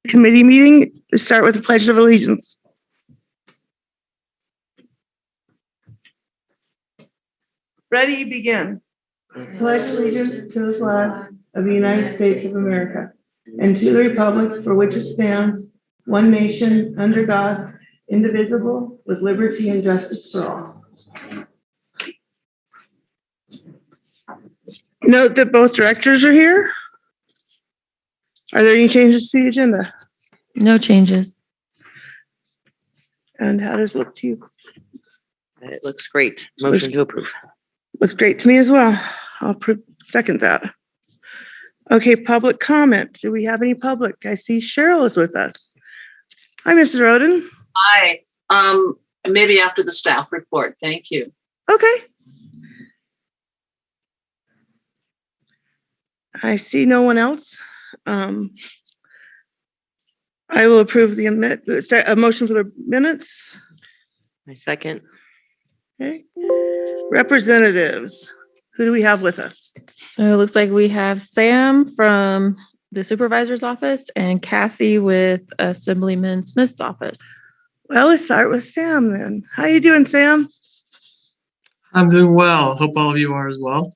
Committee meeting. Let's start with the Pledge of Allegiance. Ready, begin. Pledge allegiance to the flag of the United States of America and to the republic for which it stands, one nation, under God, indivisible, with liberty and justice for all. Note that both directors are here. Are there any changes to the agenda? No changes. And how does it look to you? It looks great. Motion to approve. Looks great to me as well. I'll second that. Okay, public comment. Do we have any public? I see Cheryl is with us. Hi, Mrs. Roden. Hi. Maybe after the staff report. Thank you. Okay. I see no one else. I will approve a motion for the minutes. My second. Okay. Representatives. Who do we have with us? So it looks like we have Sam from the supervisor's office and Cassie with Assemblyman Smith's office. Well, let's start with Sam then. How you doing, Sam? I'm doing well. Hope all of you are as well.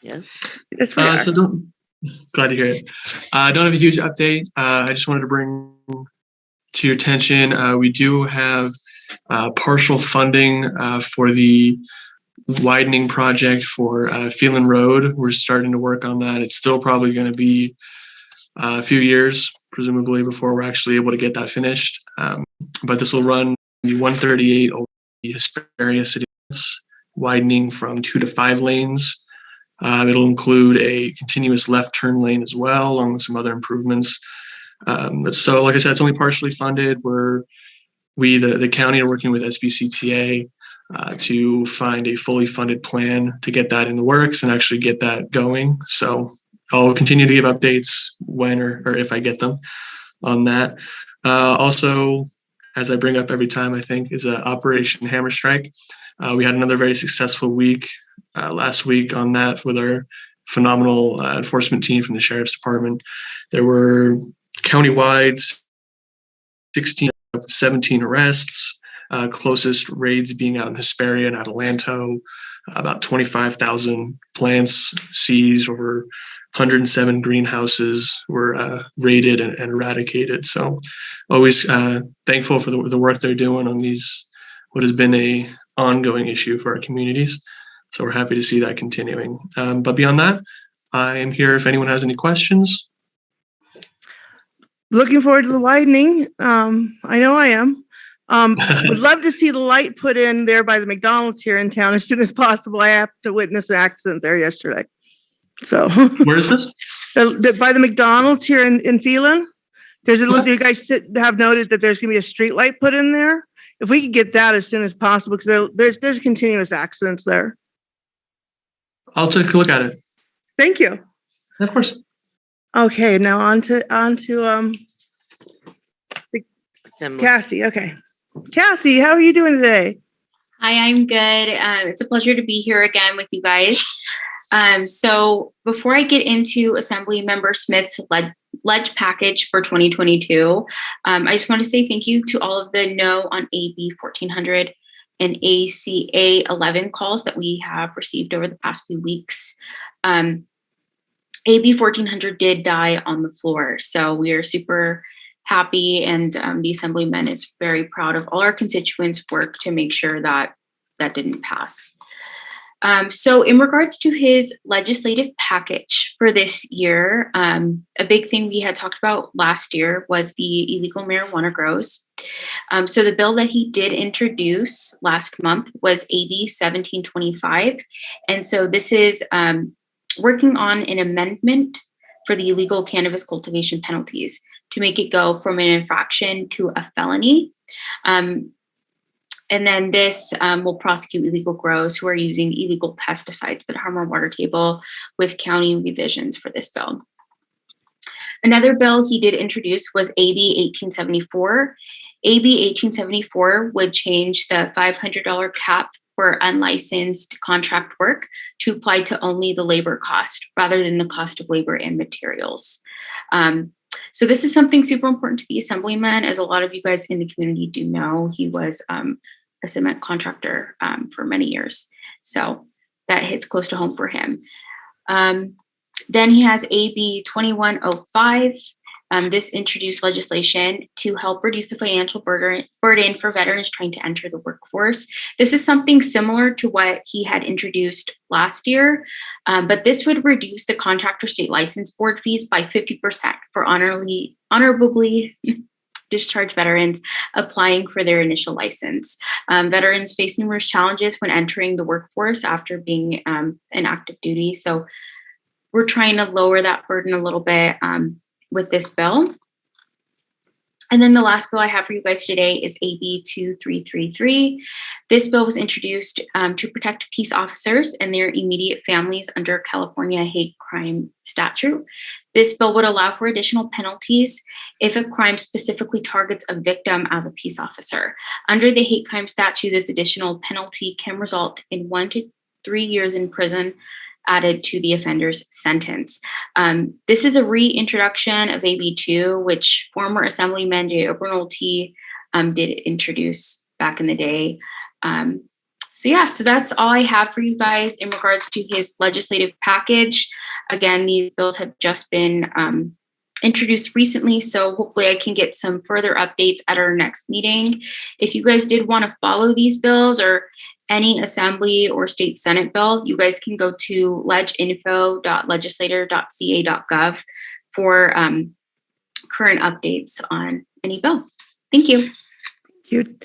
Yes. Yes, we are. Glad to hear it. I don't have a huge update. I just wanted to bring to your attention, we do have partial funding for the widening project for Phelan Road. We're starting to work on that. It's still probably going to be a few years, presumably, before we're actually able to get that finished. But this will run the 138 over the Hesperia City limits, widening from 2 to 5 lanes. It'll include a continuous left turn lane as well, along with some other improvements. So, like I said, it's only partially funded. The county are working with SBCTA to find a fully funded plan to get that in the works and actually get that going. So I'll continue to give updates when or if I get them on that. Also, as I bring up every time, I think, is Operation Hammer Strike. We had another very successful week last week on that with our phenomenal enforcement team from the Sheriff's Department. There were countywide 17 arrests, closest raids being out in Hesperia and Adelanto, about 25,000 plants seized, over 107 greenhouses were raided and eradicated. So always thankful for the work they're doing on what has been a ongoing issue for our communities. So we're happy to see that continuing. But beyond that, I am here if anyone has any questions. Looking forward to the widening. I know I am. Would love to see the light put in there by the McDonald's here in town as soon as possible. I happened to witness an accident there yesterday. So where is this? By the McDonald's here in Phelan. You guys have noted that there's going to be a street light put in there. If we could get that as soon as possible, because there's continuous accidents there. I'll take a look at it. Thank you. Of course. Okay, now on to Cassie. Okay, Cassie, how are you doing today? Hi, I'm good. It's a pleasure to be here again with you guys. So before I get into Assembly Member Smith's ledge package for 2022, I just want to say thank you to all of the no on AB 1400 and ACA 11 calls that we have received over the past few weeks. AB 1400 did die on the floor, so we are super happy, and the Assemblyman is very proud of all our constituents' work to make sure that that didn't pass. So in regards to his legislative package for this year, a big thing we had talked about last year was the illegal marijuana grows. So the bill that he did introduce last month was AB 1725. And so this is working on an amendment for the illegal cannabis cultivation penalties to make it go from an infraction to a felony. And then this will prosecute illegal grows who are using illegal pesticides that harm our water table with county revisions for this bill. Another bill he did introduce was AB 1874. AB 1874 would change the $500 cap for unlicensed contract work to apply to only the labor cost rather than the cost of labor and materials. So this is something super important to the Assemblyman, as a lot of you guys in the community do know. He was a cement contractor for many years. So that hits close to home for him. Then he has AB 2105. This introduced legislation to help reduce the financial burden for veterans trying to enter the workforce. This is something similar to what he had introduced last year, but this would reduce the Contractor State License Board fees by 50% for honorably discharged veterans applying for their initial license. Veterans face numerous challenges when entering the workforce after being in active duty. So we're trying to lower that burden a little bit with this bill. And then the last bill I have for you guys today is AB 2333. This bill was introduced to protect peace officers and their immediate families under California hate crime statute. This bill would allow for additional penalties if a crime specifically targets a victim as a peace officer. Under the hate crime statute, this additional penalty can result in 1 to 3 years in prison added to the offender's sentence. This is a reintroduction of AB2, which former Assemblyman J. Obernolte did introduce back in the day. So that's all I have for you guys in regards to his legislative package. Again, these bills have just been introduced recently, so hopefully I can get some further updates at our next meeting. If you guys did want to follow these bills or any assembly or state senate bill, you guys can go to leginfo.legislator.ca.gov for current updates on any bill. Thank you. Thank you.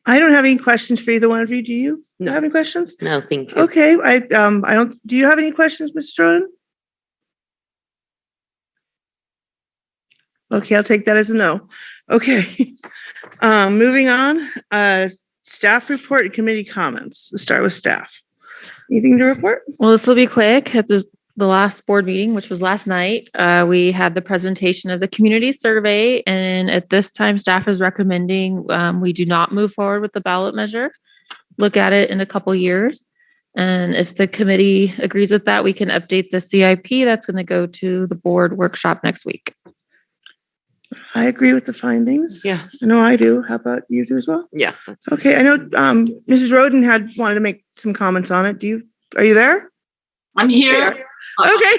I don't have any questions for either one of you. Do you No. have any questions? No, thank you. Okay, I don't, do you have any questions, Mr. Roden? Okay, I'll take that as a no. Okay, moving on, staff report and committee comments. Let's start with staff. Anything to report? Well, this will be quick. At the last board meeting, which was last night, we had the presentation of the community survey. And at this time, staff is recommending we do not move forward with the ballot measure. Look at it in a couple years. And if the committee agrees with that, we can update the CIP. That's going to go to the board workshop next week. I agree with the findings. Yeah, I know I do. How about you do as well? yeah. That's Okay, I know Mrs. Roden wanted to make some comments on it. Are you there? I'm here. Okay.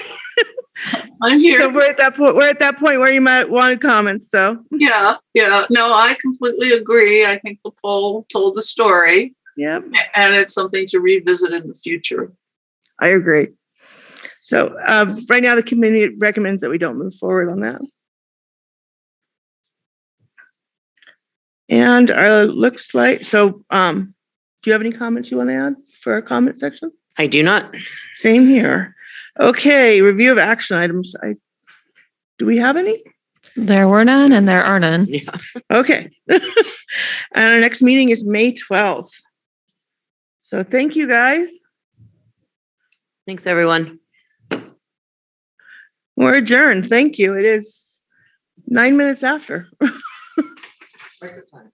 I'm here. So we're at that point where you might want to comment. So Yeah. No, I completely agree. I think the poll told the story, yeah, and it's something to revisit in the future. I agree. So right now the committee recommends that we don't move forward on that. And looks like, so do you have any comments you want to add for our comment section? I do not. Same here. Okay, review of action items. Do we have any? There were none and there are none. Yeah. Okay. And our next meeting is May 12th. So thank you, guys. Thanks, everyone. We're adjourned. Thank you. It is 9 minutes after. Record time.